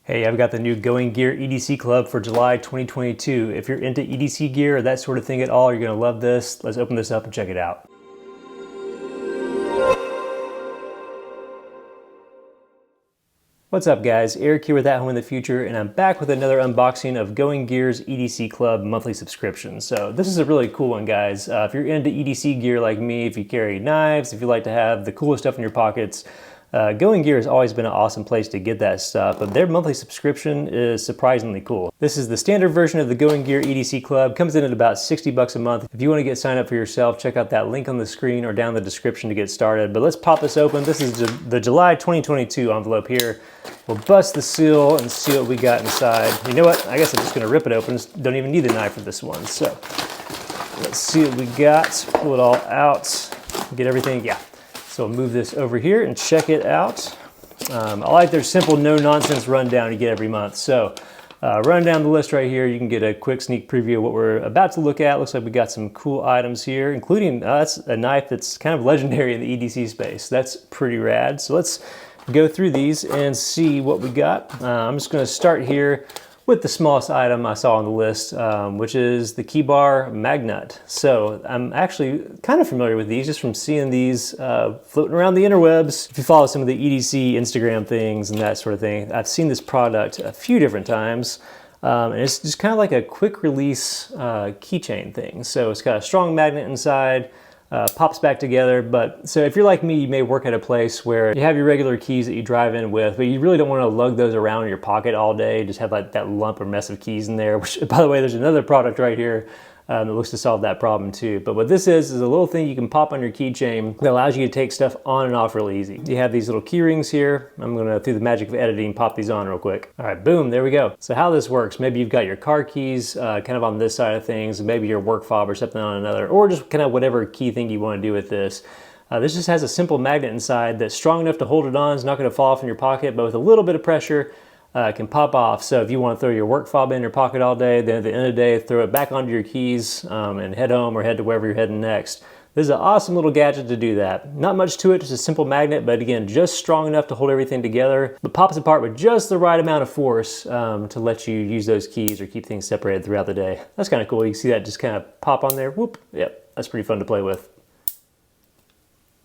Hey, I've got the new Gear EDC Club for July 2022. If you're into EDC gear or that sort of thing at all, you're gonna love this. Let's open this up and check it out. What's up guys, Eric here with At Home in the Future, and I'm back with another unboxing of Gear's EDC Club monthly subscription. So this is a really cool one, guys. If you're into EDC gear like me, if you carry knives, if you like to have the coolest stuff in your pockets, Gear has always been an awesome place to get that stuff, but their monthly subscription is surprisingly cool. This is the standard version of the Gear EDC Club. Comes in at about 60 bucks a month. If you want to get signed up for yourself, check out that link on the screen or down in the description to get started. But let's pop this open. This is the July 2022 envelope here. We'll bust the seal and see what we got inside. You know what? I guess I'm just gonna rip it open. Don't even need the knife for this one. So let's see what we got. Pull it all out. Get everything, yeah. So we'll move this over here and check it out. I like their simple, no-nonsense rundown you get every month. So running down the list right here, you can get a quick sneak preview of what we're about to look at. Looks like we got some cool items here, including that's a knife that's kind of legendary in the EDC space. That's pretty rad. So let's go through these and see what we got. I'm just gonna start here with the smallest item I saw on the list, which is the Keybar Magnut. So I'm actually kind of familiar with these just from seeing these floating around the interwebs. If you follow some of the EDC Instagram things and that sort of thing, I've seen this product a few different times. And it's just kind of like a quick release keychain thing. So it's got a strong magnet inside, pops back together. But so if you're like me, you may work at a place where you have your regular keys that you drive in with, but you really don't want to lug those around in your pocket all day. Just have like that lump or mess of keys in there, which, by the way, there's another product right here that looks to solve that problem too. But what this is a little thing you can pop on your keychain that allows you to take stuff on and off really easy. You have these little key rings here. I'm gonna, through the magic of editing, pop these on real quick. All right, boom, there we go. So how this works, maybe you've got your car keys kind of on this side of things, maybe your work fob or something on another, or just kind of whatever key thing you wanna do with this. This just has a simple magnet inside that's strong enough to hold it on. It's not gonna fall off in your pocket, but with a little bit of pressure, can pop off. So if you want to throw your work fob in your pocket all day, then at the end of the day, throw it back onto your keys and head home or head to wherever you're heading next. This is an awesome little gadget to do that. Not much to it, just a simple magnet, but again, just strong enough to hold everything together, but pops apart with just the right amount of force to let you use those keys or keep things separated throughout the day. That's kind of cool. You can see that just kind of pop on there. Whoop. Yep, that's pretty fun to play with.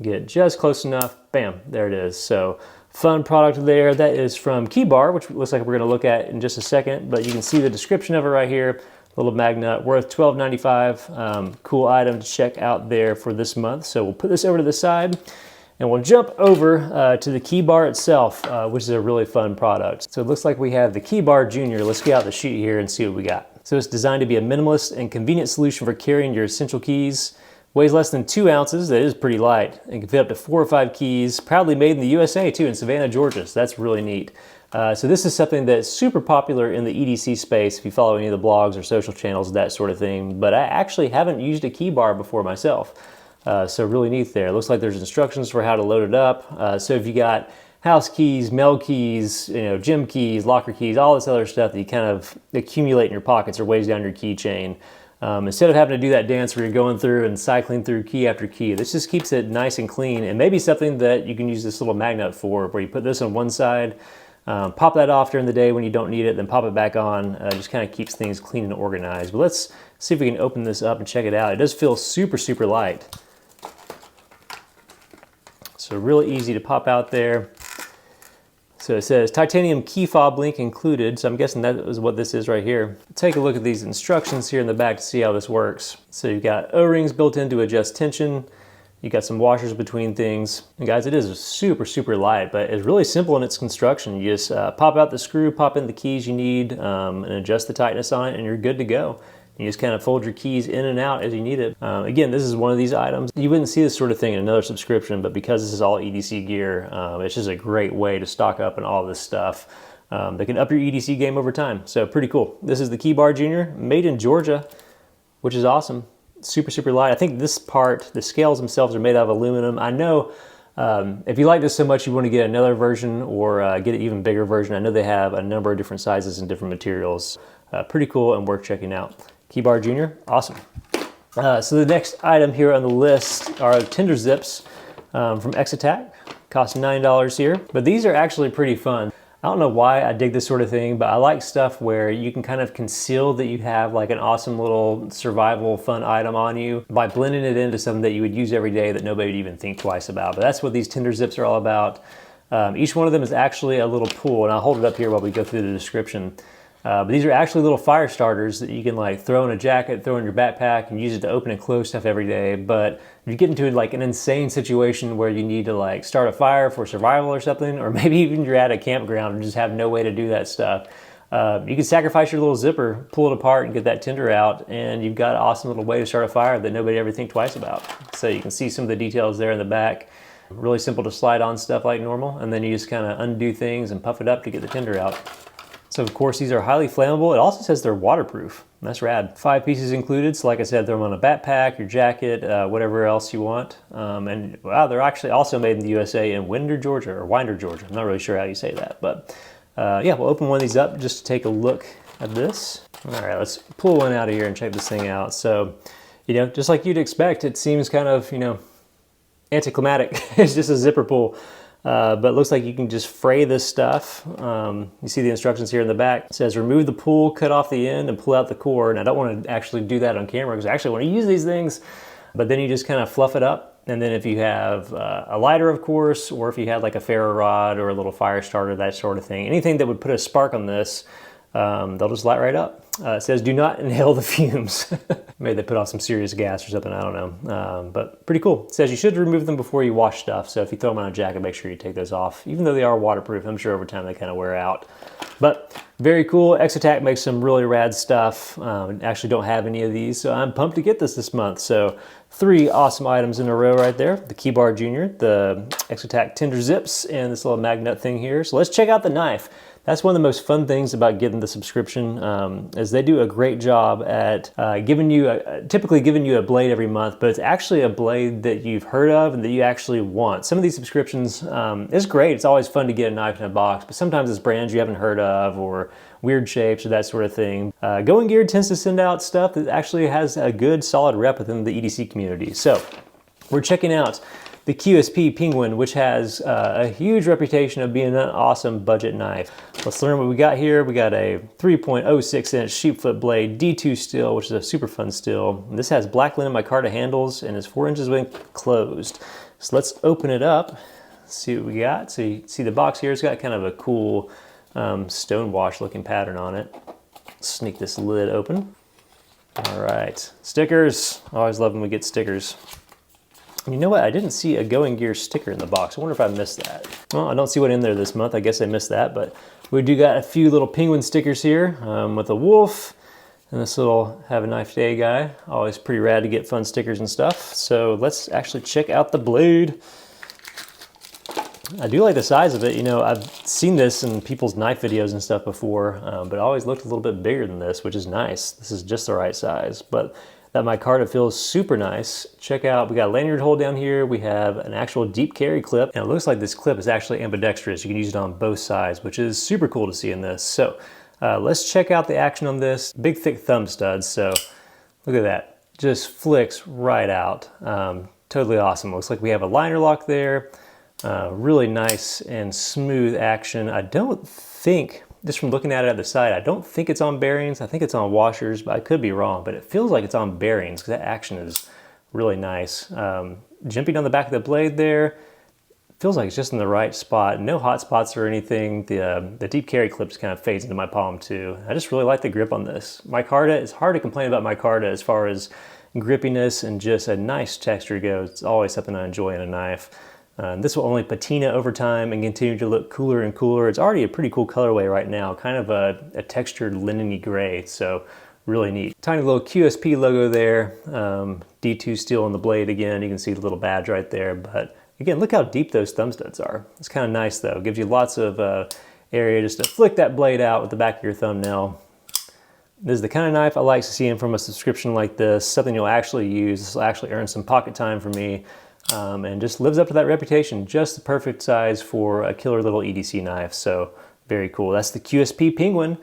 Get it just close enough. Bam, there it is. So fun product there. That is from Keybar, which looks like we're going to look at in just a second, but you can see the description of it right here. Little magnet worth $12.95. Cool item to check out there for this month. So we'll put this over to the side and we'll jump over to the Keybar itself, which is a really fun product. So it looks like we have the Keybar Junior. Let's get out the sheet here and see what we got. So it's designed to be a minimalist and convenient solution for carrying your essential keys. Weighs less than 2 ounces, that is pretty light, and can fit up to 4 or 5 keys. Proudly made in the USA too, in Savannah, Georgia, so that's really neat. So this is something that's super popular in the EDC space if you follow any of the blogs or social channels, that sort of thing, but I actually haven't used a Keybar before myself. So really neat there. It looks like there's instructions for how to load it up. So if you got house keys, mail keys, gym keys, locker keys, all this other stuff that you kind of accumulate in your pockets or weighs down your keychain, instead of having to do that dance where you're going through and cycling through key after key, this just keeps it nice and clean, and maybe something that you can use this little magnet for, where you put this on one side, pop that off during the day when you don't need it, then pop it back on. Just kind of keeps things clean and organized. But let's see if we can open this up and check it out. It does feel super, super light. So really easy to pop out there. So it says titanium key fob link included, so I'm guessing that is what this is right here. Take a look at these instructions here in the back to see how this works. So you've got O-rings built in to adjust tension. You got some washers between things. And guys, it is super, super light, but it's really simple in its construction. You just pop out the screw, pop in the keys you need, and adjust the tightness on it, and you're good to go. You just kind of fold your keys in and out as you need it. Again, this is one of these items. You wouldn't see this sort of thing in another subscription, but because this is all EDC gear, it's just a great way to stock up on all this stuff that can up your EDC game over time. So pretty cool. This is the Keybar Junior, made in Georgia, which is awesome. Super, super light. I think this part, the scales themselves are made out of aluminum. I know if you like this so much you want to get another version or get an even bigger version. I know they have a number of different sizes and different materials. Pretty cool and worth checking out. Keybar Junior, awesome. So the next item here on the list are Tinder Zips from X-Attack. Cost $9 here, but these are actually pretty fun. I don't know why I dig this sort of thing, but I like stuff where you can kind of conceal that you have like an awesome little survival fun item on you by blending it into something that you would use every day that nobody would even think twice about. But that's what these Tinder Zips are all about. Each one of them is actually a little pool, and I'll hold it up here while we go through the description. But these are actually little fire starters that you can like throw in a jacket, throw in your backpack, and use it to open and close stuff every day. But if you get into like an insane situation where you need to like start a fire for survival or something, or maybe even you're at a campground and just have no way to do that stuff, you can sacrifice your little zipper, pull it apart, and get that tinder out, and you've got an awesome little way to start a fire that nobody ever think twice about. So you can see some of the details there in the back. Really simple to slide on stuff like normal, and then you just kind of undo things and puff it up to get the tinder out. So of course these are highly flammable. It also says they're waterproof. That's rad. 5 pieces included. So like I said, throw them on a backpack, your jacket, whatever else you want. And wow, they're actually also made in the USA in Winder, Georgia, or Winder, Georgia. I'm not really sure how you say that, but yeah, we'll open one of these up just to take a look at this. All right, let's pull one out of here and check this thing out. So, you know, just like you'd expect, it seems kind of, you know, anticlimactic. It's just a zipper pull. But it looks like you can just fray this stuff. You see the instructions here in the back. It says remove the pull, cut off the end, and pull out the cord. And I don't want to actually do that on camera because I actually want to use these things. But then you just kind of fluff it up. And then if you have a lighter, of course, or if you had like a ferro rod or a little fire starter, that sort of thing, anything that would put a spark on this, they'll just light right up. It says do not inhale the fumes. Maybe they put off some serious gas or something, I don't know. But pretty cool. It says you should remove them before you wash stuff. So if you throw them on a jacket, make sure you take those off. Even though they are waterproof, I'm sure over time they kind of wear out. But very cool. Exotac makes some really rad stuff. Actually don't have any of these, so I'm pumped to get this month. So 3 awesome items in a row right there. The Keybar Junior, the Exotac Tinder Zips, and this little magnet thing here. So let's check out the knife. That's one of the most fun things about getting the subscription, is they do a great job at typically giving you a blade every month, but it's actually a blade that you've heard of and that you actually want. Some of these subscriptions, it's great. It's always fun to get a knife in a box, but sometimes it's brands you haven't heard of or weird shapes or that sort of thing. Going Gear tends to send out stuff that actually has a good solid rep within the EDC community. So we're checking out the QSP Penguin, which has a huge reputation of being an awesome budget knife. Let's learn what we got here. We got a 3.06 inch sheepfoot blade, D2 steel, which is a super fun steel. And this has black linen micarta handles and is 4 inches when closed. So let's open it up, see what we got. So you see the box here, it's got kind of a cool stonewash looking pattern on it. Sneak this lid open. All right, stickers. I always love when we get stickers. You know what? I didn't see a Going Gear sticker in the box. I wonder if I missed that. Well, I don't see one in there this month. I guess I missed that, but we do got a few little penguin stickers here with a wolf and this little have a nice day guy. Always pretty rad to get fun stickers and stuff. So let's actually check out the blade. I do like the size of it. You know, I've seen this in people's knife videos and stuff before, but it always looked a little bit bigger than this, which is nice. This is just the right size, but that micarta feels super nice. Check out, we got a lanyard hole down here. We have an actual deep carry clip, and it looks like this clip is actually ambidextrous. You can use it on both sides, which is super cool to see in this. So let's check out the action on this. Big thick thumb studs, so look at that. Just flicks right out. Totally awesome. Looks like we have a liner lock there. Really nice and smooth action. I don't think, just from looking at it at the side, I don't think it's on bearings. I think it's on washers, but I could be wrong. But it feels like it's on bearings because that action is really nice. Jimping on the back of the blade there, feels like it's just in the right spot. No hot spots or anything. The deep carry clips kind of fades into my palm too. I just really like the grip on this. Micarta, it's hard to complain about micarta as far as grippiness and just a nice texture goes. It's always something I enjoy in a knife. This will only patina over time and continue to look cooler and cooler. It's already a pretty cool colorway right now, kind of a textured linen-y gray, so really neat. Tiny little QSP logo there, D2 steel on the blade again. You can see the little badge right there, but again, look how deep those thumb studs are. It's kind of nice though. It gives you lots of area just to flick that blade out with the back of your thumbnail. This is the kind of knife I like seeing from a subscription like this, something you'll actually use. This will actually earn some pocket time for me. And just lives up to that reputation. Just the perfect size for a killer little EDC knife. So very cool. That's the QSP Penguin.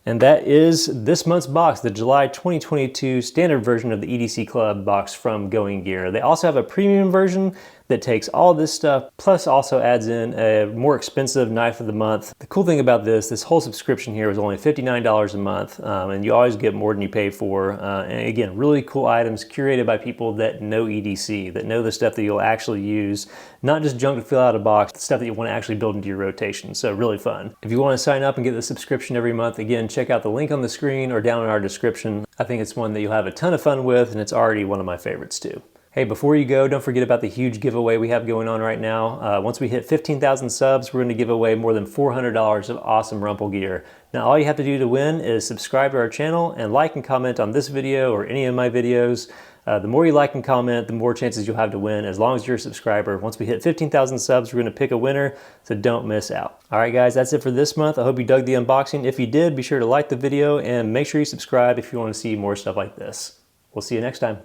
And that is this month's box, the July 2022 standard version of the EDC Club box from Going Gear. They also have a premium version that takes all this stuff, plus also adds in a more expensive knife of the month. The cool thing about this whole subscription here is only $59 a month, and you always get more than you pay for. And again, really cool items curated by people that know EDC, that know the stuff that you'll actually use, not just junk to fill out a box, stuff that you want to actually build into your rotation. So really fun. If you want to sign up and get the subscription every month, again, check out the link on the screen or down in our description. I think it's one that you'll have a ton of fun with, and it's already one of my favorites too. Hey, before you go, don't forget about the huge giveaway we have going on right now. Once we hit 15,000 subs, we're going to give away more than $400 of awesome Rumpel gear. Now, all you have to do to win is subscribe to our channel and like and comment on this video or any of my videos. The more you like and comment, the more chances you'll have to win, as long as you're a subscriber. Once we hit 15,000 subs, we're going to pick a winner, so don't miss out. All right, guys, that's it for this month. I hope you dug the unboxing. If you did, be sure to like the video and make sure you subscribe if you want to see more stuff like this. We'll see you next time.